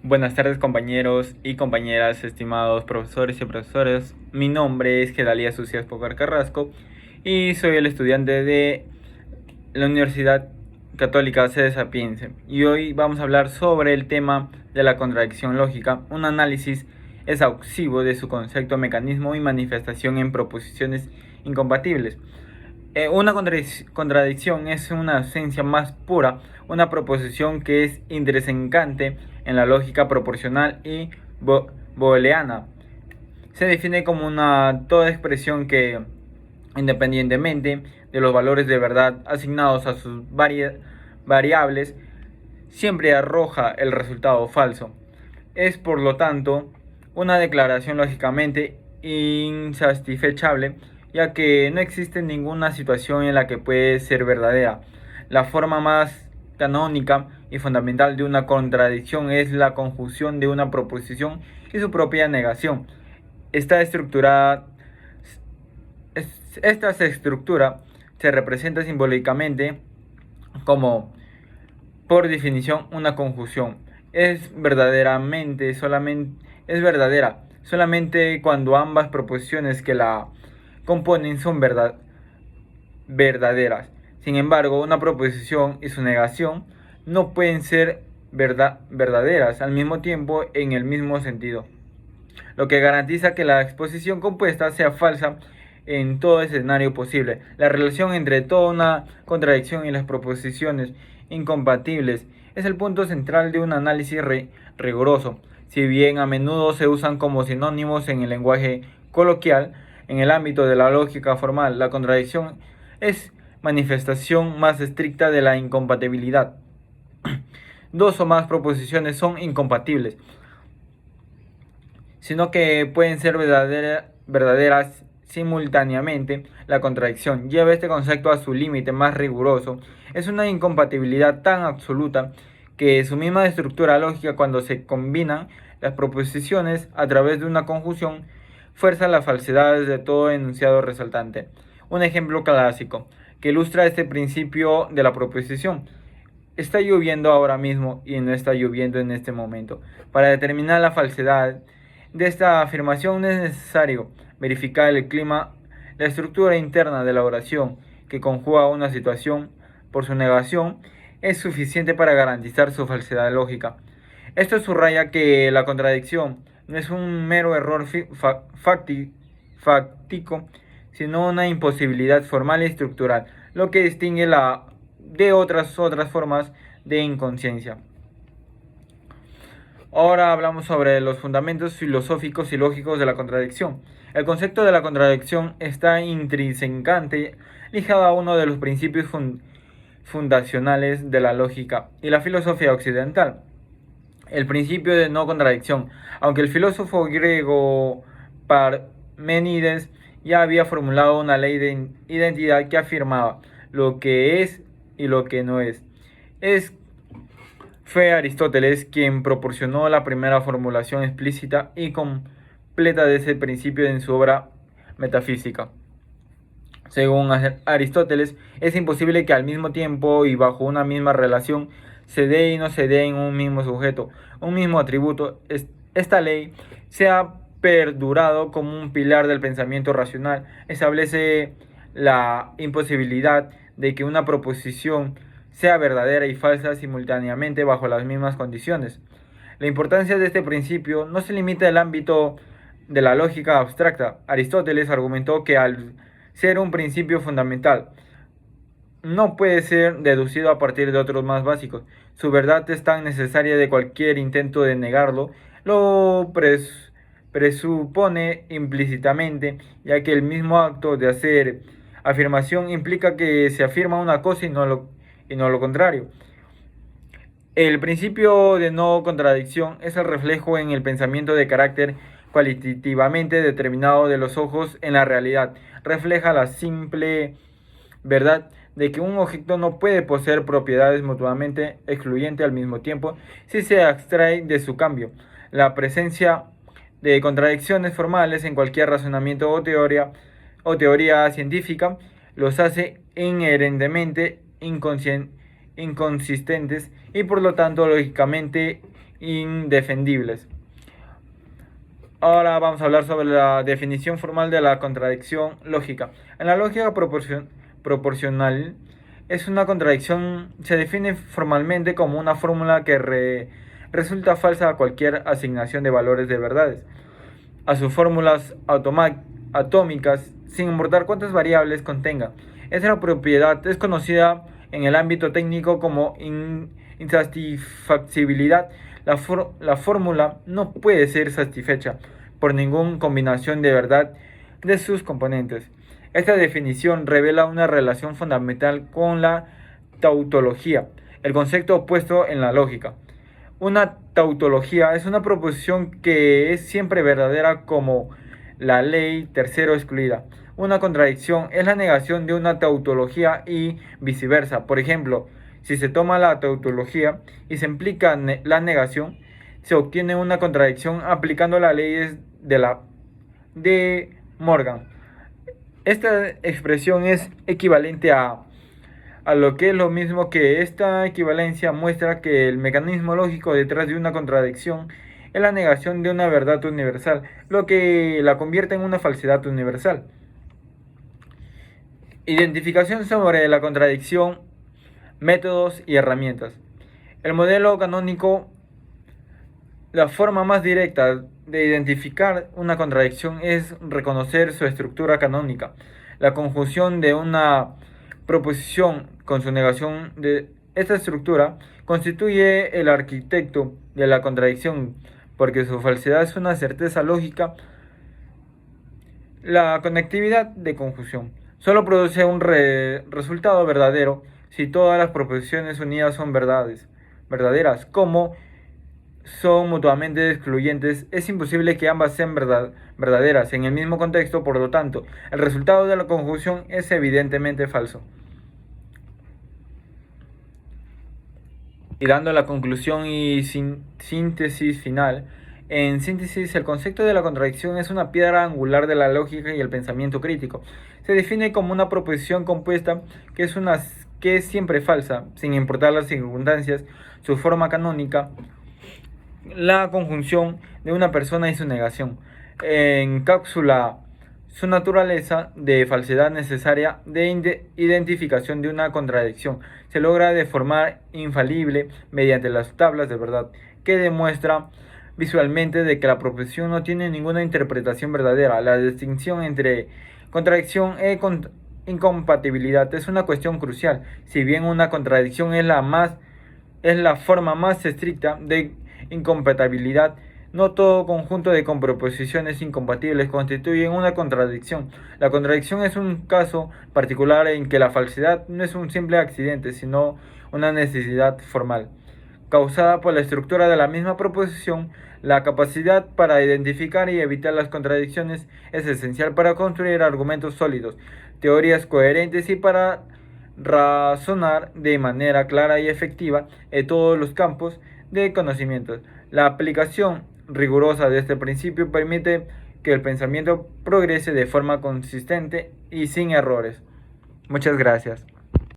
Buenas tardes, compañeros y compañeras, estimados profesores y profesores. Mi nombre es Gedalía Sucias Pocar Carrasco y soy el estudiante de la Universidad Católica Sede Sapiense. Y hoy vamos a hablar sobre el tema de la contradicción lógica, un análisis exhaustivo de su concepto, mecanismo y manifestación en proposiciones incompatibles. Una contradicción es una esencia más pura, una proposición que es intrinsecante en la lógica proposicional y booleana. Se define como toda expresión que, independientemente de los valores de verdad asignados a sus variables, siempre arroja el resultado falso. Es, por lo tanto, una declaración lógicamente insatisfechable, ya que no existe ninguna situación en la que puede ser verdadera. La forma más canónica y fundamental de una contradicción es la conjunción de una proposición y su propia negación. Esta estructura, esta estructura se representa simbólicamente como, por definición, una conjunción. Es verdadera solamente cuando ambas proposiciones que la componen son verdaderas. Sin embargo, una proposición y su negación no pueden ser verdaderas al mismo tiempo en el mismo sentido, lo que garantiza que la exposición compuesta sea falsa en todo escenario posible. La relación entre toda una contradicción y las proposiciones incompatibles es el punto central de un análisis riguroso. Si bien a menudo se usan como sinónimos en el lenguaje coloquial, en el ámbito de la lógica formal, la contradicción es manifestación más estricta de la incompatibilidad. Dos o más proposiciones son incompatibles, sino que pueden ser verdaderas simultáneamente. La contradicción lleva este concepto a su límite más riguroso. Es una incompatibilidad tan absoluta que su misma estructura lógica, cuando se combinan las proposiciones a través de una conjunción, fuerza las falsedades de todo enunciado resultante. Un ejemplo clásico que ilustra este principio de la proposición: está lloviendo ahora mismo y no está lloviendo en este momento. Para determinar la falsedad de esta afirmación es necesario verificar el clima, la estructura interna de la oración que conjuga una situación. Por su negación es suficiente para garantizar su falsedad lógica. Esto subraya que la contradicción no es un mero error fáctico, sino una imposibilidad formal y estructural, lo que distingue de otras formas de inconsciencia. Ahora hablamos sobre los fundamentos filosóficos y lógicos de la contradicción. El concepto de la contradicción está intrínsecamente ligado a uno de los principios fundacionales de la lógica y la filosofía occidental: el principio de no contradicción. Aunque el filósofo griego Parménides ya había formulado una ley de identidad que afirmaba lo que es y lo que no es. Fue Aristóteles quien proporcionó la primera formulación explícita y completa de ese principio en su obra Metafísica. Según Aristóteles, es imposible que al mismo tiempo y bajo una misma relación se dé y no se dé en un mismo sujeto, un mismo atributo. Esta ley se ha perdurado como un pilar del pensamiento racional. Establece la imposibilidad de que una proposición sea verdadera y falsa simultáneamente bajo las mismas condiciones. La importancia de este principio no se limita al ámbito de la lógica abstracta. Aristóteles argumentó que, al ser un principio fundamental, no puede ser deducido a partir de otros más básicos. Su verdad es tan necesaria que cualquier intento de negarlo lo presupone implícitamente, ya que el mismo acto de hacer afirmación implica que se afirma una cosa y no lo contrario. El principio de no contradicción es el reflejo en el pensamiento de carácter cualitativamente determinado de los ojos en la realidad. Refleja la simple verdad de que un objeto no puede poseer propiedades mutuamente excluyentes al mismo tiempo si se abstrae de su cambio. La presencia de contradicciones formales en cualquier razonamiento o teoría científica los hace inherentemente inconsistentes y, por lo tanto, lógicamente indefendibles. Ahora vamos a hablar sobre la definición formal de la contradicción lógica. En la lógica proporcional es una contradicción, se define formalmente como una fórmula que resulta falsa a cualquier asignación de valores de verdades a sus fórmulas atómicas, sin importar cuántas variables contenga. Esta propiedad es conocida en el ámbito técnico como insatisfactibilidad. La fórmula no puede ser satisfecha por ninguna combinación de verdad de sus componentes. Esta definición revela una relación fundamental con la tautología, el concepto opuesto en la lógica. Una tautología es una proposición que es siempre verdadera como la ley tercero excluida. Una contradicción es la negación de una tautología y viceversa. Por ejemplo, si se toma la tautología y se implica la negación, se obtiene una contradicción aplicando las leyes de Morgan. Esta expresión es equivalente a lo que es lo mismo que esta equivalencia muestra que el mecanismo lógico detrás de una contradicción es la negación de una verdad universal, lo que la convierte en una falsedad universal. Identificación sobre la contradicción, métodos y herramientas. El modelo canónico, la forma más directa de identificar una contradicción es reconocer su estructura canónica. La conjunción de una proposición con su negación de esta estructura constituye el arquitecto de la contradicción, porque su falsedad es una certeza lógica. La conectividad de conjunción solo produce un resultado verdadero si todas las proposiciones unidas son verdaderas. Como son mutuamente excluyentes, es imposible que ambas sean verdaderas en el mismo contexto, por lo tanto, el resultado de la conjunción es evidentemente falso. Y dando la conclusión y síntesis final, en síntesis, el concepto de la contradicción es una piedra angular de la lógica y el pensamiento crítico. Se define como una proposición compuesta que es siempre falsa, sin importar las circunstancias, su forma canónica, la conjunción de una persona y su negación. Encapsula su naturaleza de falsedad necesaria de identificación de una contradicción. Se logra de forma infalible mediante las tablas de verdad, que demuestra visualmente de que la proposición no tiene ninguna interpretación verdadera. La distinción entre contradicción e incompatibilidad es una cuestión crucial. Si bien una contradicción es la forma más estricta de incompatibilidad, no todo conjunto de proposiciones incompatibles constituyen una contradicción. La contradicción es un caso particular en que la falsedad no es un simple accidente, sino una necesidad formal, causada por la estructura de la misma proposición. La capacidad para identificar y evitar las contradicciones es esencial para construir argumentos sólidos, teorías coherentes y para razonar de manera clara y efectiva en todos los campos de conocimientos. La aplicación rigurosa de este principio permite que el pensamiento progrese de forma consistente y sin errores. Muchas gracias.